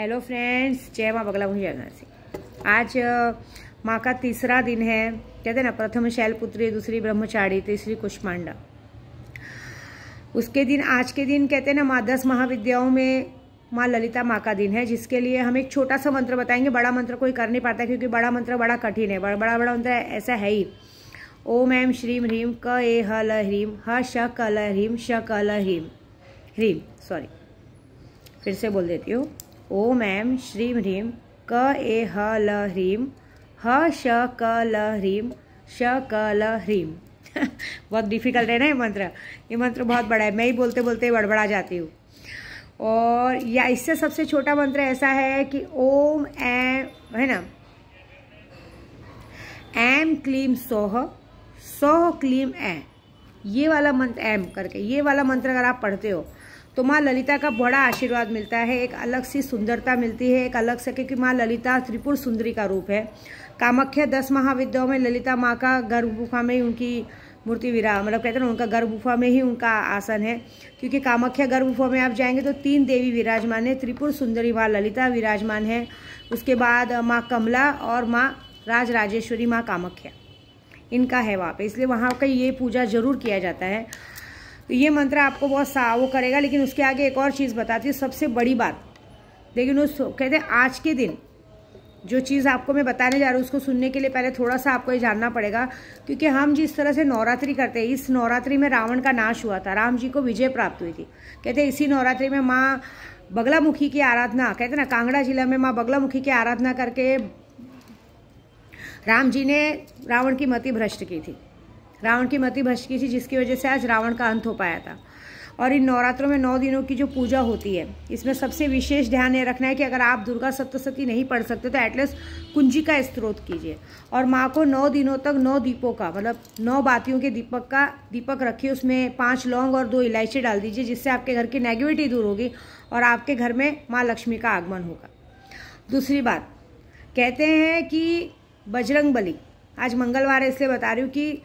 Hello friends, जय माँ बगला मुझे से। आज माँ का तीसरा दिन है। कहते हैं ना, प्रथम शैलपुत्री, दूसरी ब्रह्मचारी, तीसरी कुष्मांडा। उसके दिन, आज के दिन कहते हैं ना, माँ 10 महाविद्याओं में माँ ललिता माँ का दिन है, जिसके लिए हम एक छोटा सा मंत्र बताएंगे। बड़ा मंत्र कोई कर नहीं पाता क्योंकि बड़ा मंत्र बड़ा कठिन है। बड़ा मंत्र ऐसा है ही। ओम ऐं श्रीम ह्रीम क ए ह ल ह्रीम ह श क ल ह्रीम श क ल ह्रीम ह्रीम सॉरी फिर से बोल देती हूँ। ओम ऐं श्रीम ह्रीम क ए ह ल ह्रीम ह श क ल ह्रीम श क ल ह्रीम। बहुत डिफिकल्ट है ना ये मंत्र। ये मंत्र बहुत बड़ा है, मैं ही बोलते बोलते बड़बड़ा जाती हूँ। और या इससे सबसे छोटा मंत्र ऐसा है कि ओम ऐं, है ना, ऐं क्लीम सोह सोह क्लीम ऐं, ये वाला मंत्र ऐम करके, ये वाला मंत्र अगर आप पढ़ते हो तो माँ ललिता का बड़ा आशीर्वाद मिलता है। एक अलग सी सुंदरता मिलती है, एक अलग से, क्योंकि माँ ललिता त्रिपुर सुंदरी का रूप है। कामाख्या 10 महाविद्याओं में ललिता माँ का गर्भ गुफा में ही उनकी मूर्ति मतलब कहते हैं ना, उनका गर्भ गुफा में ही उनका आसन है। क्योंकि कामाख्या गर्भ गुफा में आप जाएंगे तो 3 देवी विराजमान है। त्रिपुर सुंदरी माँ ललिता विराजमान है, उसके बाद माँ कमला और माँ राजराजेश्वरी माँ कामाख्या, इनका है वहाँ पे, इसलिए वहाँ का ये पूजा जरूर किया जाता है। तो ये मंत्र आपको बहुत वो करेगा। लेकिन उसके आगे एक और चीज़ बताती हूँ, सबसे बड़ी बात। लेकिन उस कहते हैं आज के दिन जो चीज़ आपको मैं बताने जा रही हूँ, उसको सुनने के लिए पहले थोड़ा सा आपको ये जानना पड़ेगा। क्योंकि हम जिस तरह से नवरात्रि करते हैं, इस नवरात्रि में रावण का नाश हुआ था, राम जी को विजय प्राप्त हुई थी। कहते हैं इसी नवरात्रि में माँ बगलामुखी की आराधना, कहते हैं ना, कांगड़ा जिला में माँ बगलामुखी की आराधना करके राम जी ने रावण की मति भ्रष्ट की थी। रावण की मति भ्रष्ट की थी, जिसकी वजह से आज रावण का अंत हो पाया था। और इन नवरात्रों में 9 दिनों की जो पूजा होती है, इसमें सबसे विशेष ध्यान ये रखना है कि अगर आप दुर्गा सप्तशती नहीं पढ़ सकते तो एटलीस्ट कुंजी का स्त्रोत कीजिए। और माँ को 9 दिनों तक 9 दीपों का, मतलब 9 बातियों के दीपक रखिए। उसमें 5 लौंग और 2 इलायची डाल दीजिए, जिससे आपके घर की नेगेटिविटी दूर होगी और आपके घर में माँ लक्ष्मी का आगमन होगा। दूसरी बात, कहते हैं कि बजरंग बली, आज मंगलवार है इसलिए बता रही हूँ कि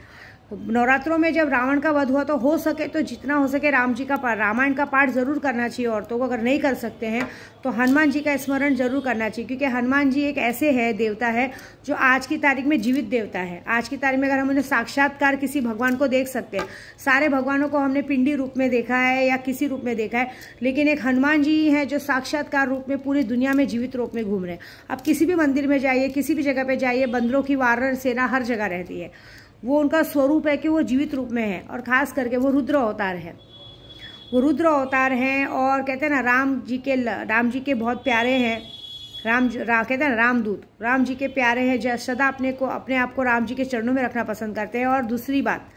नवरात्रों में जब रावण का वध हुआ तो हो सके तो जितना हो सके राम जी का रामायण का पाठ जरूर करना चाहिए औरतों को। अगर नहीं कर सकते हैं तो हनुमान जी का स्मरण जरूर करना चाहिए, क्योंकि हनुमान जी एक ऐसे है देवता है जो आज की तारीख में जीवित देवता है। आज की तारीख में अगर हम उन्हें साक्षात्कार किसी भगवान को देख सकते हैं, सारे भगवानों को हमने पिंडी रूप में देखा है या किसी रूप में देखा है, लेकिन एक हनुमान जी ही है जो साक्षात्कार रूप में पूरी दुनिया में जीवित रूप में घूम रहे हैं। अब किसी भी मंदिर में जाइए, किसी भी जगह पे जाइए, बंदरों की वानर सेना हर जगह रहती है। वो उनका स्वरूप है कि वो जीवित रूप में है, और खास करके वो रुद्र अवतार है। वो रुद्र अवतार हैं और कहते हैं ना, राम जी के बहुत प्यारे हैं। कहते हैं ना, रामदूत, राम जी के प्यारे हैं, जो सदा अपने आप को राम जी के चरणों में रखना पसंद करते हैं। और दूसरी बात,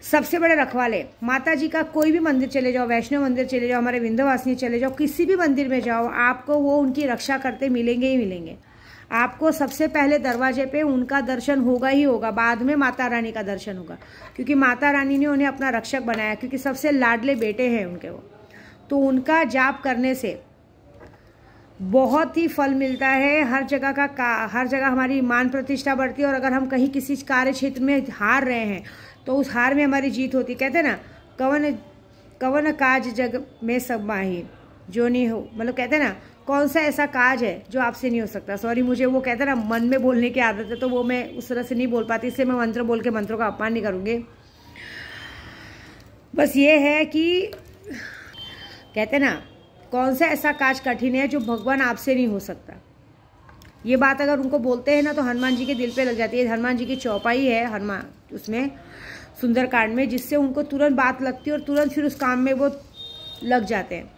सबसे बड़े रखवाले माता जी का कोई भी मंदिर चले जाओ, वैष्णो मंदिर चले जाओ, हमारे विंध्यवासिनी चले जाओ, किसी भी मंदिर में जाओ, आपको वो उनकी रक्षा करते मिलेंगे ही मिलेंगे। आपको सबसे पहले दरवाजे पे उनका दर्शन होगा ही होगा, बाद में माता रानी का दर्शन होगा, क्योंकि माता रानी ने उन्हें अपना रक्षक बनाया, क्योंकि सबसे लाडले बेटे हैं उनके वो। तो उनका जाप करने से बहुत ही फल मिलता है। हर जगह हमारी मान प्रतिष्ठा बढ़ती है। और अगर हम कहीं किसी कार्य क्षेत्र में हार रहे हैं तो उस हार में हमारी जीत होती। कहते हैं ना, कवन काज जग में सब माही जो नहीं हो, मतलब कहते हैं ना, कौन सा ऐसा काज है जो आपसे नहीं हो सकता। सॉरी, मुझे वो कहते हैं ना, मन में बोलने की आदत है, तो वो मैं उस तरह से नहीं बोल पाती, इसलिए मैं मंत्र बोल के मंत्रों का अपमान नहीं करूँगी। बस ये है कि कहते हैं ना, कौन सा ऐसा काज कठिन है जो भगवान आपसे नहीं हो सकता। ये बात अगर उनको बोलते हैं ना तो हनुमान जी के दिल पे लग जाती है। हनुमान जी की चौपाई है हनुमान उसमें सुंदरकांड में, जिससे उनको तुरंत बात लगती है और तुरंत फिर उस काम में वो लग जाते हैं।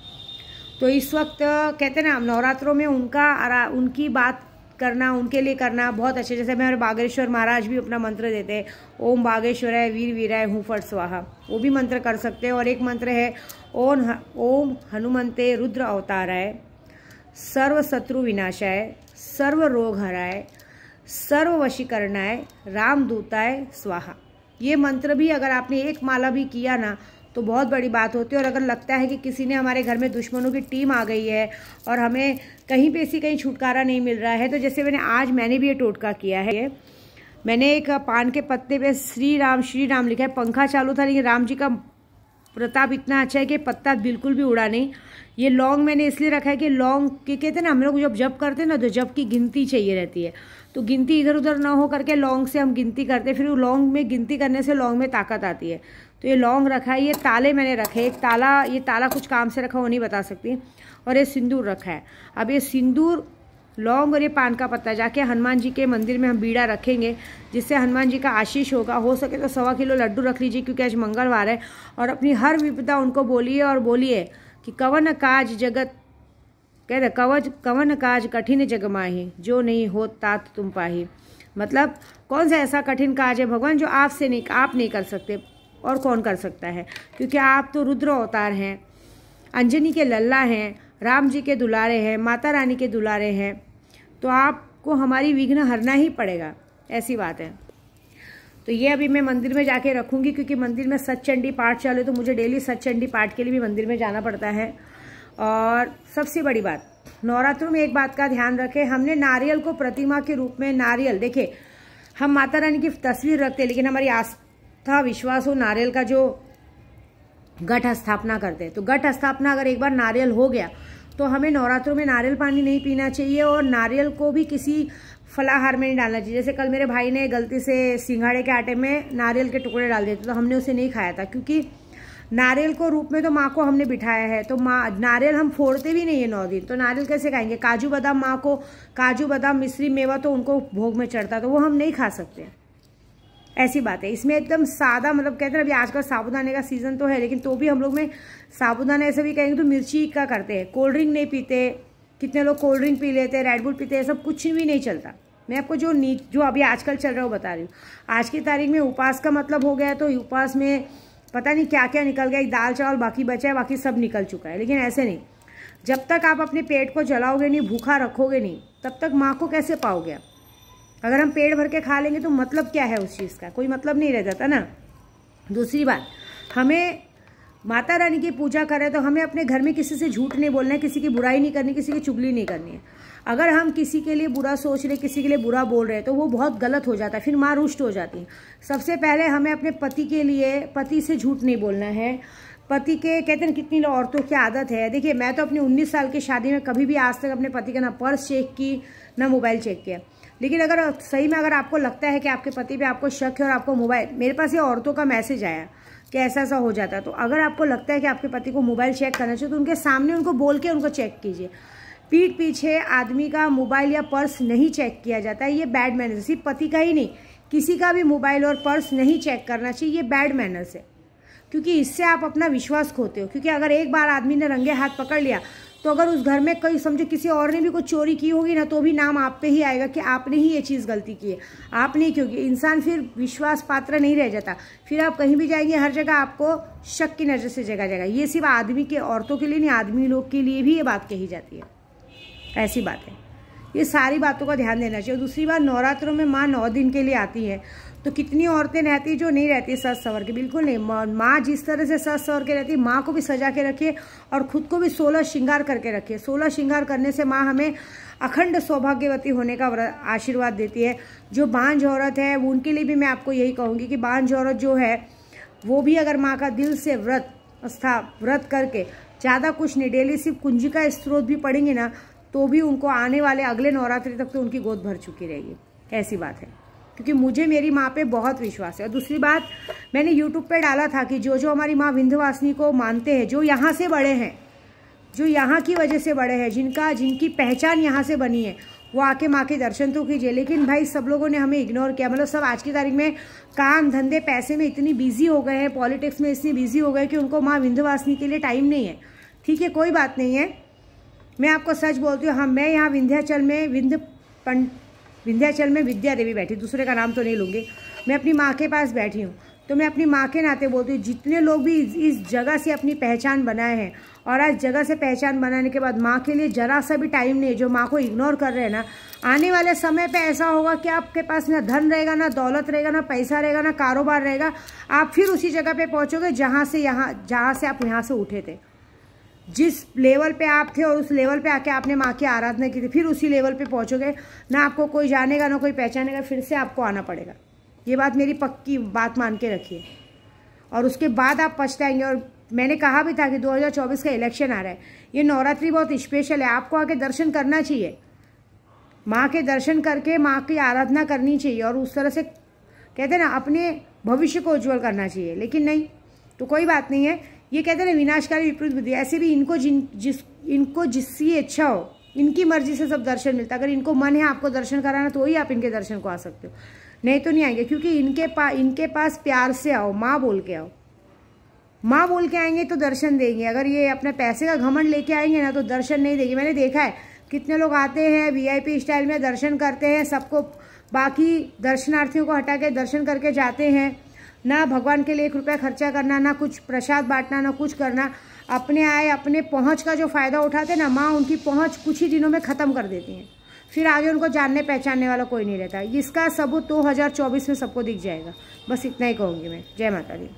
तो इस वक्त कहते हैं ना, नवरात्रों में उनकी बात करना, उनके लिए करना बहुत अच्छे। जैसे हमारे बागेश्वर महाराज भी अपना मंत्र देते हैं, ओम बागेश्वराय वीर वीराय हूँ फट स्वाहा, वो भी मंत्र कर सकते हैं। और एक मंत्र है ओम हनुमंते रुद्र अवताराय सर्व शत्रु विनाशाय सर्व रोग हराय सर्व वशीकरणाय रामदूताय स्वाहा। ये मंत्र भी अगर आपने एक माला भी किया ना तो बहुत बड़ी बात होती है। और अगर लगता है कि किसी ने हमारे घर में दुश्मनों की टीम आ गई है और हमें कहीं पे ऐसी कहीं छुटकारा नहीं मिल रहा है, तो जैसे मैंने भी ये टोटका किया है। मैंने एक पान के पत्ते पे श्री राम लिखा है। पंखा चालू था लेकिन राम जी का प्रताप इतना अच्छा है कि पत्ता बिल्कुल भी उड़ा नहीं। ये लौंग मैंने इसलिए रखा है कि लौंग के कहते हैं ना, हम लोग जब जप करते हैं ना तो जप की गिनती चाहिए रहती है, तो गिनती इधर उधर ना हो करके लौंग से हम गिनती करते हैं, फिर लौंग में गिनती करने से लौंग में ताकत आती है। तो ये लौंग रखा है, ये ताले मैंने रखे, एक ताला, ये ताला कुछ काम से रखा वो नहीं बता सकती, और ये सिंदूर रखा है। अब ये सिंदूर, लौंग और ये पान का पत्ता जाके हनुमान जी के मंदिर में हम बीड़ा रखेंगे, जिससे हनुमान जी का आशीष होगा। हो सके तो 1.25 किलो लड्डू रख लीजिए, क्योंकि आज मंगलवार है, और अपनी हर विपदा उनको बोलिए, और बोलिए कि कवन काज जगत, कहते कवन काज कठिन जग माही, जो नहीं हो तात तुम पाही। मतलब कौन सा ऐसा कठिन काज है भगवान जो आपसे नहीं, आप नहीं कर सकते, और कौन कर सकता है, क्योंकि आप तो रुद्र अवतार हैं, अंजनी के लल्ला हैं, राम जी के दुलारे हैं, माता रानी के दुलारे हैं, तो आपको हमारी विघ्न हरना ही पड़ेगा, ऐसी बात है। तो ये अभी मैं मंदिर में जाके रखूँगी, क्योंकि मंदिर में सतचंडी पाठ चालू है, तो मुझे डेली सतचंडी पाठ के लिए भी मंदिर में जाना पड़ता है। और सबसे बड़ी बात, नवरात्रों में एक बात का ध्यान रखें, हमने नारियल को प्रतिमा के रूप में, नारियल देखिए, हम माता रानी की तस्वीर रखते हैं, लेकिन हमारी आस्था विश्वास हो नारियल का जो घट स्थापना करते हैं, तो घट स्थापना अगर एक बार नारियल हो गया तो हमें नवरात्रों में नारियल पानी नहीं पीना चाहिए, और नारियल को भी किसी फलाहार में नहीं डालना चाहिए। जैसे कल मेरे भाई ने गलती से सिंघाड़े के आटे में नारियल के टुकड़े डाल दिए थे, तो हमने उसे नहीं खाया था, क्योंकि नारियल को रूप में तो माँ को हमने बिठाया है, तो माँ, नारियल हम फोड़ते भी नहीं है 9 दिन, तो नारियल कैसे खाएंगे। काजू बादाम, माँ को काजू बादाम मिश्री मेवा तो उनको भोग में चढ़ता, तो वो हम नहीं खा सकते, ऐसी बात है। इसमें एकदम सादा, मतलब कहते हैं अभी आजकल साबूदाने का सीजन तो है, लेकिन तो भी हम लोग में साबूदाना ऐसे भी कहेंगे तो मिर्ची का करते हैं। कोल्ड ड्रिंक नहीं पीते, कितने लोग कोल्ड ड्रिंक पी लेते हैं, रेड बुल पीते हैं, सब कुछ भी नहीं चलता। मैं आपको जो अभी आजकल चल रहा है वो बता रही हूँ। आज की तारीख में उपवास का मतलब हो गया है, तो उपवास में पता नहीं क्या क्या निकल गया, एक दाल चावल बाकी बचा है, बाकी सब निकल चुका है। लेकिन ऐसे नहीं, जब तक आप अपने पेट को जलाओगे नहीं, भूखा रखोगे नहीं, तब तक माँ को कैसे पाओगे। अगर हम पेट भर के खा लेंगे तो मतलब क्या है उस चीज़ का, कोई मतलब नहीं रह जाता ना। दूसरी बात, हमें माता रानी की पूजा करें तो हमें अपने घर में किसी से झूठ नहीं बोलना है, किसी की बुराई नहीं करनी, किसी की चुगली नहीं करनी है। अगर हम किसी के लिए बुरा सोच रहे, किसी के लिए बुरा बोल रहे हैं, तो वो बहुत गलत हो जाता है, फिर माँ रुष्ट हो जाती है। सबसे पहले हमें अपने पति के लिए, पति से झूठ नहीं बोलना है। पति के, कहते हैं कितनी औरतों की आदत है, देखिए मैं तो अपनी 19 साल की शादी में कभी भी आज तक अपने पति का ना पर्स चेक की, ना मोबाइल चेक किया। लेकिन अगर सही में अगर आपको लगता है कि आपके पति पे आपको शक है और आपको मोबाइल, मेरे पास ये औरतों का मैसेज आया कि ऐसा ऐसा हो जाता है, तो अगर आपको लगता है कि आपके पति को मोबाइल चेक करना चाहिए तो उनके सामने उनको बोल के उनको चेक कीजिए। पीठ पीछे आदमी का मोबाइल या पर्स नहीं चेक किया जाता है, ये बैड मैनर्स। सिर्फ पति का ही नहीं, किसी का भी मोबाइल और पर्स नहीं चेक करना चाहिए, ये बैड मैनर्स है, क्योंकि इससे आप अपना विश्वास खोते हो। क्योंकि अगर एक बार आदमी ने रंगे हाथ पकड़ लिया तो अगर उस घर में कोई, समझो किसी और ने भी कुछ चोरी की होगी ना, तो भी नाम आप पे ही आएगा कि आपने ही ये चीज़ गलती की है, आपने, क्योंकि इंसान फिर विश्वास पात्र नहीं रह जाता। फिर आप कहीं भी जाएंगे, हर जगह आपको शक की नज़र से जगह जाएगा। ये सिर्फ आदमी के, औरतों के लिए नहीं, आदमी लोग के लिए भी ये बात कही जाती है, ऐसी बात है। ये सारी बातों का ध्यान देना चाहिए। दूसरी बात, नवरात्रों में माँ 9 दिन के लिए आती है, तो कितनी औरतें रहती है जो नहीं रहती सज सवर के, बिल्कुल नहीं। माँ जिस तरह से सज सवर के रहती है, माँ को भी सजा के रखिए और खुद को भी 16 श्रृंगार करके रखिए। 16 श्रृंगार करने से माँ हमें अखंड सौभाग्यवती होने का आशीर्वाद देती है। जो बांझ औरत है उनके लिए भी मैं आपको यही कहूँगी कि बांझ औरत जो है वो भी अगर माँ का दिल से व्रत करके, ज़्यादा कुछ नहीं, डेली सिर्फ कुंजी का स्त्रोत भी पढ़ेंगे ना, तो भी उनको आने वाले अगले नवरात्रि तक तो उनकी गोद भर चुकी रहेगी, ऐसी बात है। क्योंकि मुझे मेरी माँ पे बहुत विश्वास है। और दूसरी बात, मैंने यूट्यूब पे डाला था कि जो जो हमारी माँ विंध्यवासिनी को मानते हैं, जो यहाँ से बड़े हैं, जो यहाँ की वजह से बड़े हैं, जिनकी पहचान यहाँ से बनी है, वो आके माँ के दर्शन तो कीजिए। लेकिन भाई सब लोगों ने हमें इग्नोर किया, मतलब सब आज की तारीख में काम धंधे पैसे में इतनी बिजी हो गए हैं, पॉलिटिक्स में इतनी बिजी हो गए कि उनको माँ विंध्यवासिनी के लिए टाइम नहीं है। ठीक है, कोई बात नहीं है, मैं आपको सच बोलती हूँ। हाँ, मैं यहाँ विंध्याचल में विद्या देवी बैठी, दूसरे का नाम तो नहीं लूँगी, मैं अपनी माँ के पास बैठी हूँ, तो मैं अपनी माँ के नाते बोलती हूँ, जितने लोग भी इस जगह से अपनी पहचान बनाए हैं और आज जगह से पहचान बनाने के बाद माँ के लिए जरा सा भी टाइम नहीं है, जो माँ को इग्नोर कर रहे हैं ना, आने वाले समय पे ऐसा होगा कि आपके पास ना धन रहेगा, ना दौलत रहेगा, ना पैसा रहेगा, ना कारोबार रहेगा। आप फिर उसी जगह पे पहुँचोगे जहाँ से आप यहाँ से उठे थे। जिस लेवल पे आप थे और उस लेवल पे आके आपने माँ की आराधना की थी, फिर उसी लेवल पे पहुँचोगे। ना आपको कोई जानेगा, ना कोई पहचानेगा, फिर से आपको आना पड़ेगा। ये बात मेरी पक्की बात मान के रखिए, और उसके बाद आप पछताएंगे। और मैंने कहा भी था कि 2024 का इलेक्शन आ रहा है, ये नवरात्रि बहुत स्पेशल है, आपको आके दर्शन करना चाहिए, माँ के दर्शन करके माँ की आराधना करनी चाहिए और उस तरह से कहते हैं ना अपने भविष्य को उज्जवल करना चाहिए। लेकिन नहीं, तो कोई बात नहीं है। ये कहते हैं ना विनाशकारी विपरीत बुद्धि, ऐसे भी इनको जिसकी इच्छा हो, इनकी मर्जी से सब दर्शन मिलता है। अगर इनको मन है आपको दर्शन कराना तो ही आप इनके दर्शन को आ सकते हो, नहीं तो नहीं आएंगे। क्योंकि इनके पास प्यार से आओ, माँ बोल के आओ, माँ बोल के आएंगे तो दर्शन देंगे। अगर ये अपने पैसे का घमंड लेके आएंगे ना तो दर्शन नहीं देंगे। मैंने देखा है कितने लोग आते हैं VIP स्टाइल में दर्शन करते हैं, सबको बाकी दर्शनार्थियों को हटा के दर्शन करके जाते हैं, ना भगवान के लिए 1 रुपया खर्चा करना, ना कुछ प्रसाद बांटना, ना कुछ करना। अपने आए अपने पहुंच का जो फ़ायदा उठाते हैं ना, माँ उनकी पहुंच कुछ ही दिनों में ख़त्म कर देती हैं, फिर आगे उनको जानने पहचानने वाला कोई नहीं रहता। इसका सबूत 2024 में सबको दिख जाएगा। बस इतना ही कहूँगी मैं। जय माता दी।